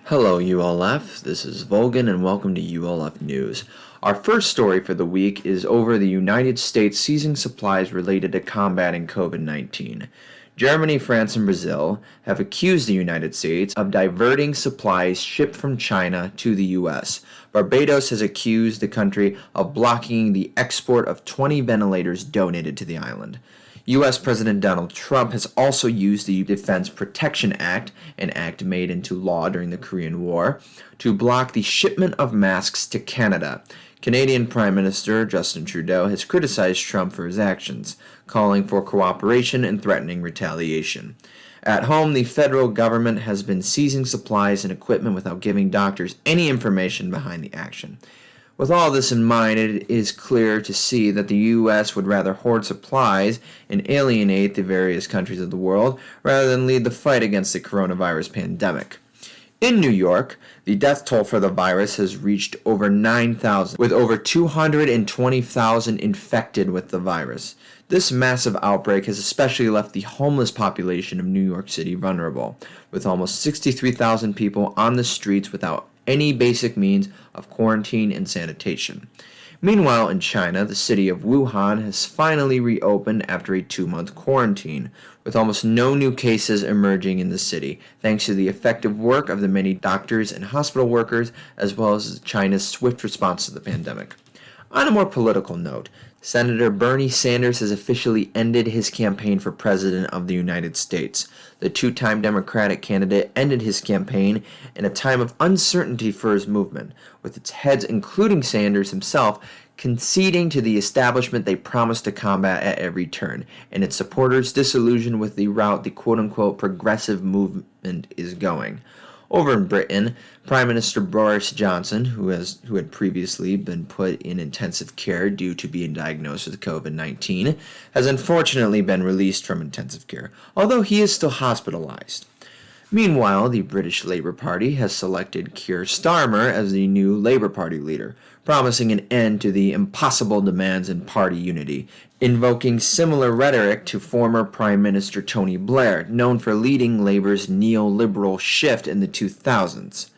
Hello ULF, this is Volgin and welcome to ULF News. Our first story for the week is over the United States seizing supplies related to combating COVID-19. Germany, France, and Brazil have accused the United States of diverting supplies shipped from China to the U.S. Barbados has accused the country of blocking the export of 20 ventilators donated to the island. U.S. President Donald Trump has also used the Defense Protection Act, an act made into law during the Korean War, to block the shipment of masks to Canada. Canadian Prime Minister Justin Trudeau has criticized Trump for his actions, calling for cooperation and threatening retaliation. At home, the federal government has been seizing supplies and equipment without giving doctors any information behind the action. With all this in mind, it is clear to see that the U.S. would rather hoard supplies and alienate the various countries of the world rather than lead the fight against the coronavirus pandemic. In New York, the death toll for the virus has reached over 9,000, with over 220,000 infected with the virus. This massive outbreak has especially left the homeless population of New York City vulnerable, with almost 63,000 people on the streets without any basic means of quarantine and sanitation. Meanwhile, in China, the city of Wuhan has finally reopened after a 2-month quarantine, with almost no new cases emerging in the city, thanks to the effective work of the many doctors and hospital workers, as well as China's swift response to the pandemic. On a more political note, Senator Bernie Sanders has officially ended his campaign for President of the United States. The two-time Democratic candidate ended his campaign in a time of uncertainty for his movement, with its heads, including Sanders himself, conceding to the establishment they promised to combat at every turn, and its supporters disillusioned with the route the quote-unquote progressive movement is going. Over in Britain, Prime Minister Boris Johnson, who had previously been put in intensive care due to being diagnosed with COVID-19, has unfortunately been released from intensive care, although he is still hospitalized. Meanwhile, the British Labour Party has selected Keir Starmer as the new Labour Party leader, promising an end to the impossible demands in party unity, invoking similar rhetoric to former Prime Minister Tony Blair, known for leading Labour's neoliberal shift in the 2000s.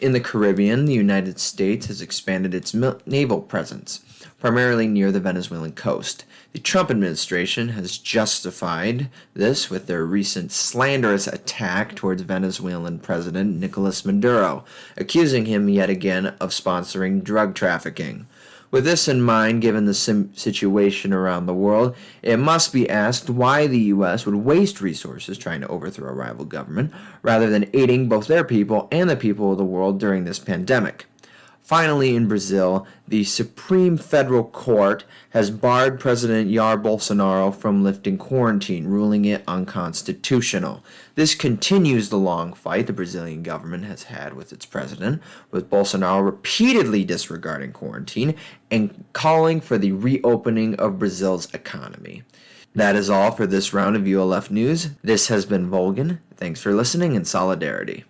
In the Caribbean, the United States has expanded its naval presence, primarily near the Venezuelan coast. The Trump administration has justified this with their recent slanderous attack towards Venezuelan President Nicolas Maduro, accusing him yet again of sponsoring drug trafficking. With this in mind, given the situation around the world, it must be asked why the U.S. would waste resources trying to overthrow a rival government, rather than aiding both their people and the people of the world during this pandemic. Finally, in Brazil, the Supreme Federal Court has barred President Jair Bolsonaro from lifting quarantine, ruling it unconstitutional. This continues the long fight the Brazilian government has had with its president, with Bolsonaro repeatedly disregarding quarantine and calling for the reopening of Brazil's economy. That is all for this round of ULF News. This has been Volgin. Thanks for listening and solidarity.